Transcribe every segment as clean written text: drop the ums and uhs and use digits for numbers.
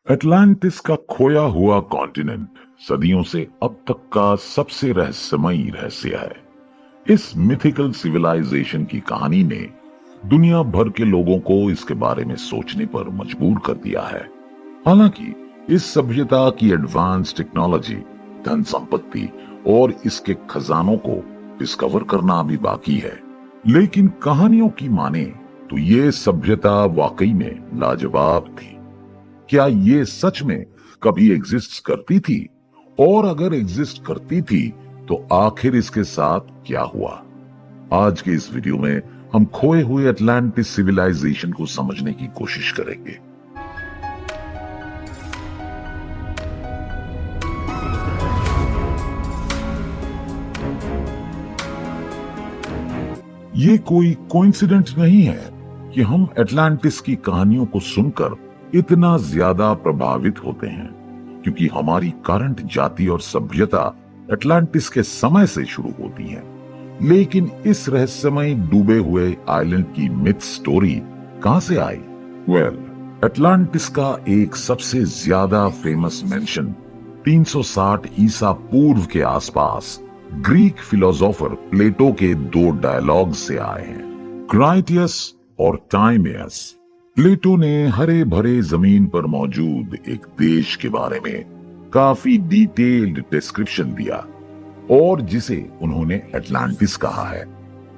Atlantis का खोया हुआ कॉन्टिनेंट सदियों से अब तक का सबसे रहस्यमयी रहस्य है। इस मिथिकल सिविलाइजेशन की कहानी ने दुनिया भर के लोगों को इसके बारे में सोचने पर मजबूर कर दिया है। हालांकि इस सभ्यता की एडवांस टेक्नोलॉजी, धन संपत्ति और इसके खजानों को डिस्कवर करना अभी बाकी है, लेकिन कहानियों की माने तो ये सभ्यता वाकई में लाजवाब थी। क्या ये सच में कभी एग्जिस्ट करती थी? और अगर एग्जिस्ट करती थी तो आखिर इसके साथ क्या हुआ? आज के इस वीडियो में हम खोए हुए अटलांटिस सिविलाइजेशन को समझने की कोशिश करेंगे। ये कोई कोइंसिडेंट नहीं है कि हम अटलांटिस की कहानियों को सुनकर इतना ज्यादा प्रभावित होते हैं, क्योंकि हमारी करंट जाति और सभ्यता अटलांटिस के समय से शुरू होती है। लेकिन इस रहस्यमय डूबे हुए आइलैंड की मिथ स्टोरी कहां से आई? अटलांटिस का एक सबसे ज्यादा फेमस मेंशन 360 ईसा पूर्व के आसपास ग्रीक फिलोसोफर प्लेटो के दो डायलॉग से आए हैं, क्राइटियस और टाइमेयस। प्लेटो ने हरे भरे जमीन पर मौजूद एक देश के बारे में काफी डिटेल्ड डिस्क्रिप्शन दिया और जिसे उन्होंने अटलांटिस कहा है।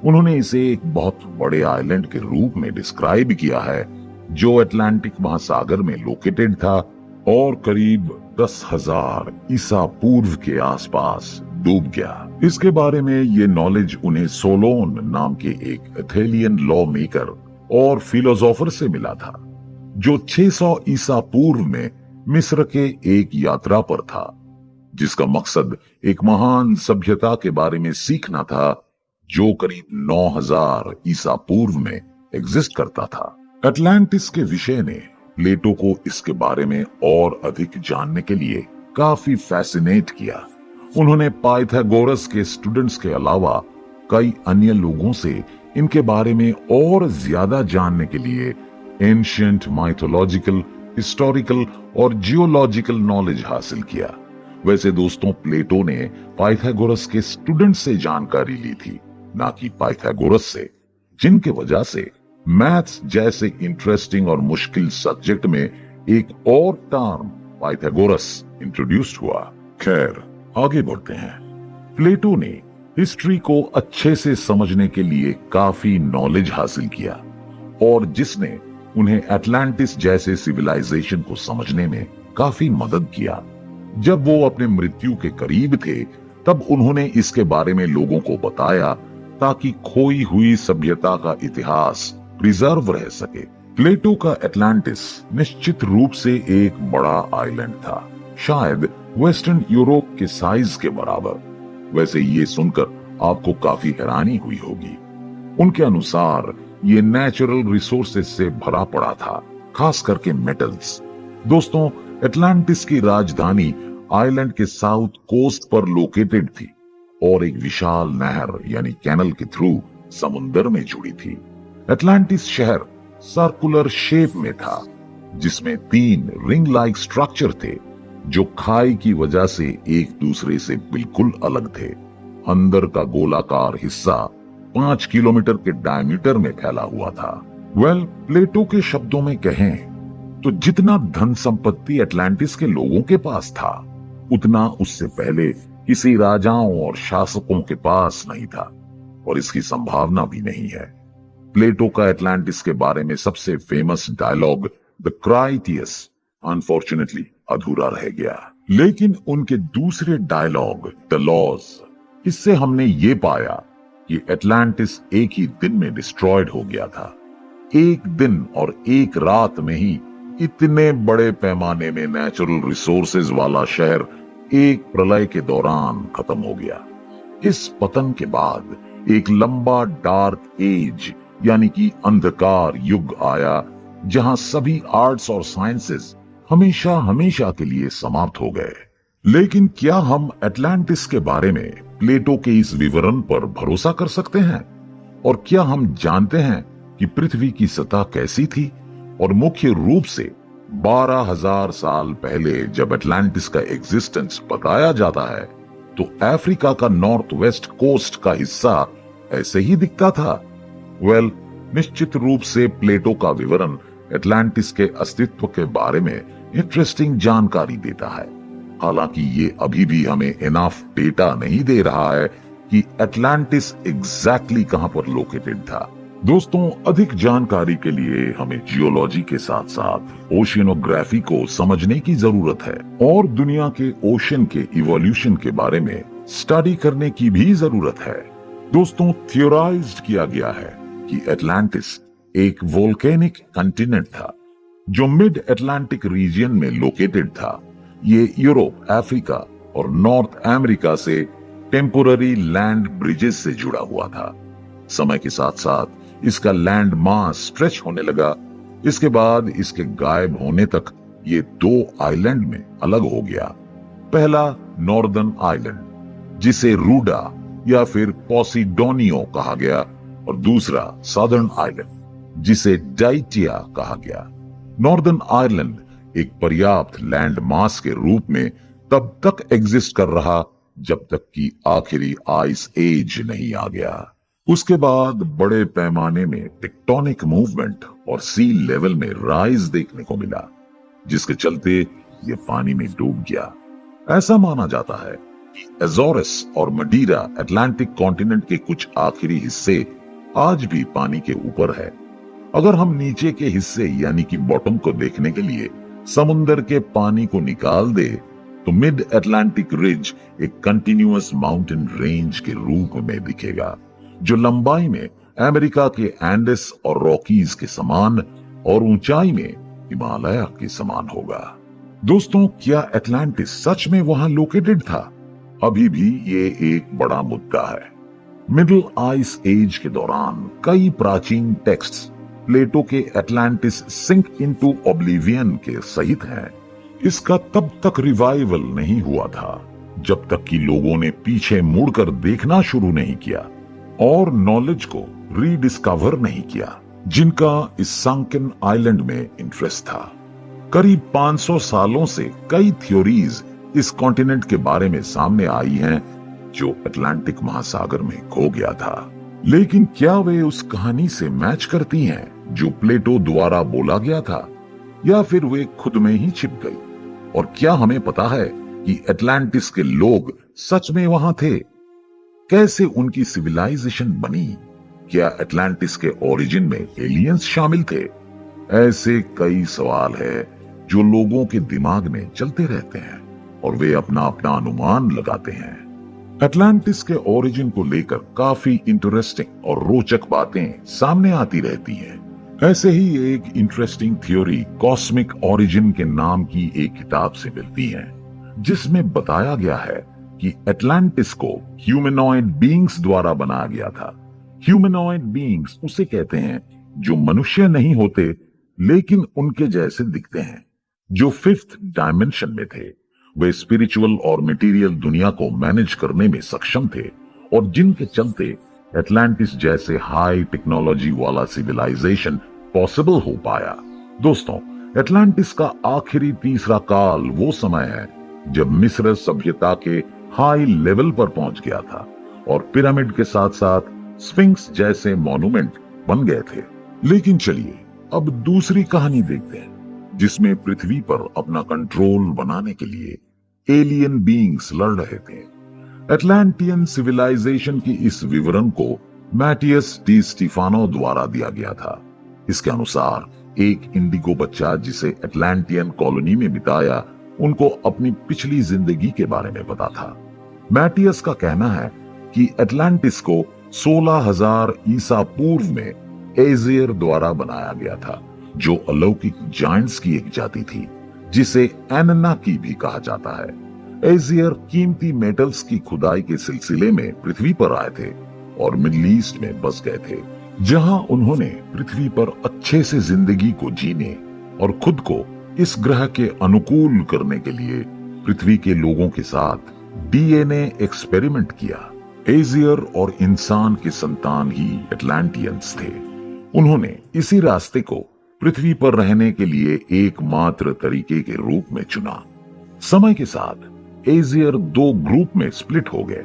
उन्होंने इसे एक बहुत बड़े आइलैंड के रूप में डिस्क्राइब किया है जो अटलांटिक महासागर में लोकेटेड था और करीब 10,000 ईसा पूर्व के आसपास डूब गया। इसके बारे में ये नॉलेज उन्हें सोलोन नाम के एक एथेलियन लॉ मेकर और फिलोसोफर से मिला था, जो 600 ईसा पूर्व में मिस्र के एक यात्रा पर था, जिसका मकसद एक महान सभ्यता के बारे में सीखना था जो करीब 9,000 ईसा पूर्व में एग्जिस्ट करता था। अटलांटिस के विषय ने प्लेटो को इसके बारे में और अधिक जानने के लिए काफी फैसिनेट किया। उन्होंने पाइथागोरस के स्टूडेंट्स के अलावा कई अन्य लोगों से इनके बारे में और ज्यादा जानने के लिए एंशिएंट माइथोलॉजिकल, हिस्टोरिकल और जियोलॉजिकल नॉलेज हासिल किया। वैसे दोस्तों, प्लेटो ने पाइथागोरस के स्टूडेंट से जानकारी ली थी, ना कि पाइथागोरस से, जिनके वजह से मैथ्स जैसे इंटरेस्टिंग और मुश्किल सब्जेक्ट में एक और टर्म पाइथागोरस इंट्रोड्यूस्ड हुआ। खैर, आगे बढ़ते हैं। प्लेटो ने हिस्ट्री को अच्छे से समझने के लिए काफी नॉलेज हासिल किया और जिसने उन्हें अटलांटिस जैसे सिविलाइजेशन को समझने में काफी मदद किया। जब वो अपने मृत्यु के करीब थे तब उन्होंने इसके बारे में लोगों को बताया ताकि खोई हुई सभ्यता का इतिहास प्रिजर्व रह सके। प्लेटो का अटलांटिस निश्चित रूप से एक बड़ा आइलैंड था, शायद वेस्टर्न यूरोप के साइज के बराबर। वैसे ये सुनकर आपको काफी हैरानी हुई होगी। उनके अनुसार ये नेचुरल रिसोर्सेज से भरा पड़ा था, खास करके मेटल्स। दोस्तों, अटलांटिस की राजधानी आइलैंड के साउथ कोस्ट पर लोकेटेड थी और एक विशाल नहर यानी कैनल के थ्रू समुंदर में जुड़ी थी। अटलांटिस शहर सर्कुलर शेप में था, जिसमें 3 रिंग लाइक स्ट्रक्चर थे जो खाई की वजह से एक दूसरे से बिल्कुल अलग थे। अंदर का गोलाकार हिस्सा 5 किलोमीटर के डायमीटर में फैला हुआ था। प्लेटो के शब्दों में कहें तो जितना धन संपत्ति अटलांटिस के लोगों के पास था, उतना उससे पहले किसी राजाओं और शासकों के पास नहीं था और इसकी संभावना भी नहीं है। प्लेटो का अटलांटिस के बारे में सबसे फेमस डायलॉग द क्राइटियस अनफॉर्चुनेटली अधूरा रह गया, लेकिन उनके दूसरे डायलॉग द लॉज, इससे हमने ये पाया कि अटलांटिस एक ही दिन में डिस्ट्रॉयड हो गया था। एक दिन और एक रात में ही इतने बड़े पैमाने में नेचुरल रिसोर्सेज वाला शहर एक प्रलय के दौरान खत्म हो गया। इस पतन के बाद एक लंबा डार्क एज यानी कि अंधकार युग आया, जहां सभी आर्ट्स और साइंसेस हमेशा हमेशा के लिए समाप्त हो गए। लेकिन क्या हम अटलांटिस के बारे में प्लेटो के इस विवरण पर भरोसा कर सकते हैं? और क्या हम जानते हैं कि पृथ्वी की सतह कैसी थी और मुख्य रूप से 12,000 साल पहले जब एटलांटिस का एग्जिस्टेंस बताया जाता है तो अफ्रीका का नॉर्थ वेस्ट कोस्ट का हिस्सा ऐसे ही दिखता था। निश्चित रूप से प्लेटो का विवरण एटलांटिस के अस्तित्व के बारे में इंटरेस्टिंग जानकारी देता है। हालांकि ये अभी भी हमें इनफ डेटा नहीं दे रहा है कि एटलांटिस एग्जैक्टली कहां पर लोकेटेड था। दोस्तों, अधिक जानकारी के लिए हमें जियोलॉजी के साथ साथ ओशियनोग्राफी को समझने की जरूरत है और दुनिया के ओशन के इवोल्यूशन के बारे में स्टडी करने की भी जरूरत है। दोस्तों, थियोराइज्ड किया गया है कि एटलांटिस एक वोल्केनिक कंटिनेंट था जो मिड अटलांटिक रीजन में लोकेटेड था। ये यूरोप, अफ्रीका और नॉर्थ अमेरिका से टेम्पोररी लैंड ब्रिजेस से जुड़ा हुआ था। समय के साथ साथ इसका लैंड मास स्ट्रेच होने लगा। इसके बाद इसके गायब होने तक ये 2 आइलैंड में अलग हो गया। पहला नॉर्दर्न आइलैंड जिसे रूडा या फिर पोसिडोनियो कहा गया और दूसरा सदर्न आइलैंड जिसे डाइटिया कहा गया। नॉर्दर्न आइलैंड एक पर्याप्त लैंड मास के रूप में तब तक एग्जिस्ट कर रहा जब तक कि आखिरी आइस एज नहीं आ गया। उसके बाद बड़े पैमाने में टेक्टोनिक मूवमेंट और सी लेवल में राइज देखने को मिला, जिसके चलते ये पानी में डूब गया। ऐसा माना जाता है कि एज़ोरस और मडीरा अटलांटिक कॉन्टिनेंट के कुछ आखिरी हिस्से आज भी पानी के ऊपर है। अगर हम नीचे के हिस्से यानी कि बॉटम को देखने के लिए समुंदर के पानी को निकाल दे तो मिड अटलांटिक रिज एक कंटिन्यूअस माउंटेन रेंज के रूप में दिखेगा, जो लंबाई में अमेरिका के एंडेस और रॉकीज के समान और ऊंचाई में हिमालय के समान होगा। दोस्तों, क्या एटलांटिस सच में वहां लोकेटेड था? अभी भी ये एक बड़ा मुद्दा है। मिडिल आइस एज के दौरान कई प्राचीन टेक्स्ट्स प्लेटो के एटलांटिस सिंक इनटू ओब्लिवियन के सहित हैं। इसका तब तक रिवाइवल नहीं हुआ था जब तक कि लोगों ने पीछे मुड़कर देखना शुरू नहीं किया और नॉलेज को रीडिस्कवर नहीं किया, जिनका इस संकन आइलैंड में इंटरेस्ट था। करीब 500 सालों से कई थ्योरीज इस कॉन्टिनेंट के बारे में सामने आई हैं जो अटलांटिक महासागर में खो गया था। लेकिन क्या वे उस कहानी से मैच करती हैं जो प्लेटो द्वारा बोला गया था, या फिर वे खुद में ही छिप गई? और क्या हमें पता है कि एटलांटिस के लोग सच में वहां थे? कैसे उनकी सिविलाइजेशन बनी? क्या एटलांटिस के ओरिजिन में एलियंस शामिल थे? ऐसे कई सवाल है जो लोगों के दिमाग में चलते रहते हैं और वे अपना अपना अनुमान लगाते हैं। एटलांटिस के ओरिजिन को लेकर काफी इंटरेस्टिंग और रोचक बातें सामने आती रहती हैं। ऐसे ही एक इंटरेस्टिंग थ्योरी कॉस्मिक ओरिजिन के नाम की एक किताब से मिलती है, जिसमें बताया गया है कि एटलांटिस को ह्यूमनॉइड बीइंग्स द्वारा बनाया गया था। ह्यूमनॉइड बीइंग्स उसे कहते हैं जो मनुष्य नहीं होते लेकिन उनके जैसे दिखते हैं, जो 5th डायमेंशन में थे। वे स्पिरिचुअल और मटेरियल दुनिया को मैनेज करने में सक्षम थे और जिनके चलते एटलांटिस जैसे हाई टेक्नोलॉजी वाला सिविलाइजेशन पॉसिबल हो पाया। दोस्तों, एटलांटिस का आखिरी तीसरा काल वो समय है जब मिस्र सभ्यता के हाई लेवल पर पहुंच गया था और पिरामिड के साथ साथ स्फिंक्स जैसे मॉन्यूमेंट बन गए थे। लेकिन चलिए अब दूसरी कहानी देखते हैं, जिसमें पृथ्वी पर अपना कंट्रोल बनाने के लिए एलियन बीइंग्स लड़ रहे थे। एटलांटियन सिविलाइजेशन की इस विवरण को मैटियस डी स्टीफानो द्वारा दिया गया था। इसके अनुसार एक इंडिगो बच्चा जिसे एटलांटियन कॉलोनी में बिताया, उनको अपनी पिछली जिंदगी के बारे में पता था। मैटियस का कहना है कि एटलांटिस को 16,000 ईसा पूर्व में एजियर द्वारा बनाया गया था, जो अलौकिक जायंट्स की एक जाति थी जिसे एननाकी भी कहा जाता है। एजियर कीमती मेटल्स की खुदाई के सिलसिले में पृथ्वी पर आए थे और मिडिल ईस्ट में बस गए थे, जहां उन्होंने पृथ्वी पर अच्छे से जिंदगी को जीने और खुद को इस ग्रह के अनुकूल करने के लिए पृथ्वी के लोगों के साथ डीएनए एक्सपेरिमेंट किया। एजियर और इंसान के संतान ही एटलांटियंस थे। उन्होंने इसी रास्ते को पृथ्वी पर रहने के लिए एकमात्र तरीके के रूप में चुना। समय के साथ एजियर दो ग्रुप में स्प्लिट हो गए,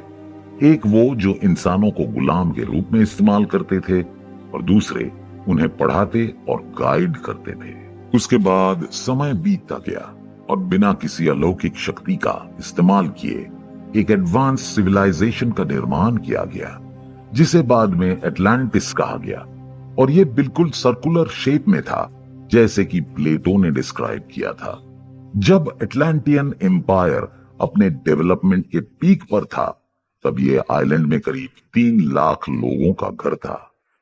एक वो जो इंसानों को गुलाम के रूप में इस्तेमाल करते थे और दूसरे उन्हें पढ़ाते और गाइड करते थे। उसके बाद समय बीतता गया और बिना किसी अलौकिक शक्ति का इस्तेमाल किए एक एडवांस सिविलाइजेशन का निर्माण किया गया, जिसे बाद में एटलांटिस कहा गया। और यह बिल्कुल सर्कुलर शेप में था, जैसे कि प्लेटो ने डिस्क्राइब किया था। जब एटलांटियन एम्पायर अपने डेवलपमेंट के पीक पर था, तब यह आइलैंड में करीब 3 लाख लोगों का घर था।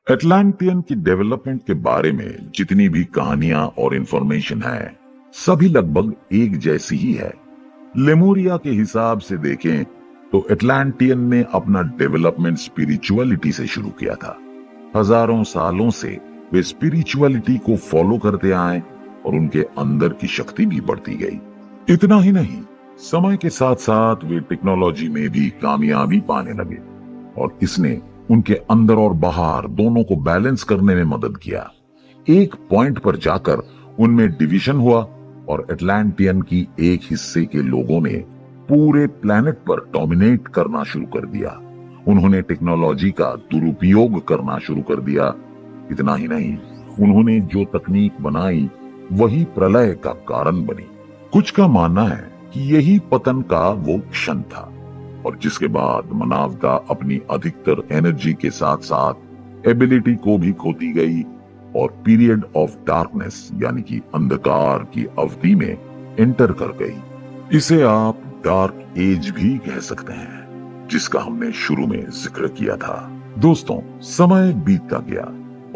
एटलांटियन की डेवलपमेंट के बारे में जितनी भी कहानियां और इंफॉर्मेशन है, सभी लगभग एक जैसी ही है। लेमुरिया के हिसाब से देखें तो एटलांटियन ने अपना डेवलपमेंट स्पिरिचुअलिटी से शुरू किया था। हजारों सालों से वे स्पिरिचुअलिटी को फॉलो करते आए और उनके अंदर की शक्ति भी बढ़ती गई। इतना ही नहीं, समय के साथ साथ वे टेक्नोलॉजी में भी कामयाबी पाने लगे और इसने उनके अंदर और बाहर दोनों को बैलेंस करने में मदद किया। एक पॉइंट पर जाकर उनमें डिवीजन हुआ और एटलांटियन की एक हिस्से के लोगों ने पूरे प्लेनेट पर डोमिनेट करना शुरू कर दिया। उन्होंने टेक्नोलॉजी का दुरुपयोग करना शुरू कर दिया। इतना ही नहीं, उन्होंने जो तकनीक बनाई वही प्रलय का कारण बनी। कुछ का मानना है कि यही पतन का वो क्षण था और जिसके बाद मानवता अपनी अधिकतर एनर्जी के साथ साथ एबिलिटी को भी खोती गई और पीरियड ऑफ डार्कनेस यानी कि अंधकार की अवधि में एंटर कर गई। इसे आप डार्क एज भी कह सकते हैं, जिसका हमने शुरू में जिक्र किया था। दोस्तों, समय बीतता गया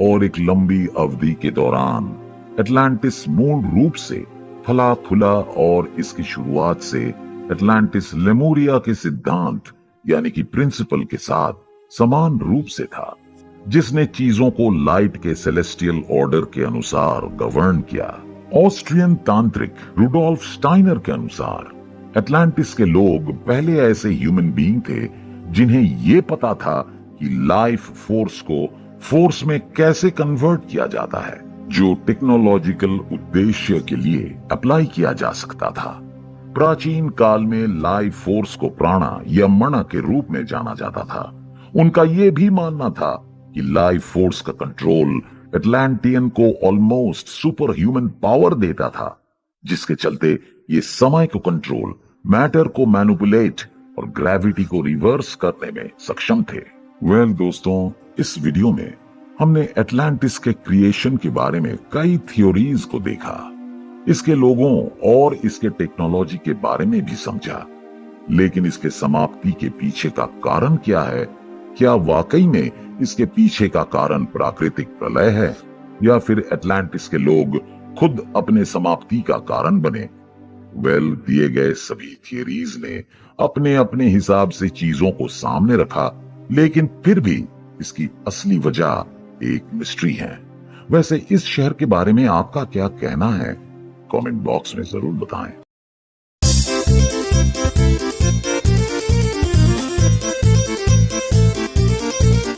और एक लंबी अवधि के दौरान एटलांटिस मूल रूप से फला फूला और इसकी शुरुआत से एटलांटिस लेमुरिया के सिद्धांत यानी कि प्रिंसिपल के साथ समान रूप से था, जिसने चीजों को लाइट के सेलेस्टियल ऑर्डर के अनुसार गवर्न किया। ऑस्ट्रियन तांत्रिक रुडोल्फ स्टाइनर के अनुसार एटलांटिस के लोग पहले ऐसे ह्यूमन बीइंग थे जिन्हें यह पता था कि लाइफ फोर्स को फोर्स में कैसे कन्वर्ट किया जाता है, जो टेक्नोलॉजिकल उद्देश्य के लिए अप्लाई किया जा सकता था। प्राचीन काल में लाइफ फोर्स को प्राणा या मणा के रूप में जाना जाता था। उनका यह भी मानना था कि लाइफ फोर्स का कंट्रोल एटलांटियन को ऑलमोस्ट सुपर ह्यूमन पावर देता था, जिसके चलते ये समय को कंट्रोल, मैटर को मैनिपुलेट और ग्रेविटी को रिवर्स करने में सक्षम थे। वेल दोस्तों, इस वीडियो में हमने एटलांटिस के क्रिएशन के बारे में कई थ्योरीज को देखा, इसके लोगों और इसके टेक्नोलॉजी के बारे में भी समझा। लेकिन इसके समाप्ति के पीछे का कारण क्या है? क्या वाकई में इसके पीछे का कारण प्राकृतिक प्रलय है या फिर एटलांटिस के लोग खुद अपने समाप्ति का कारण बने? वेल, दिए गए सभी थियरीज ने अपने अपने हिसाब से चीजों को सामने रखा, लेकिन फिर भी इसकी असली वजह एक मिस्ट्री है। वैसे इस शहर के बारे में आपका क्या कहना है? कमेंट बॉक्स में जरूर बताएं।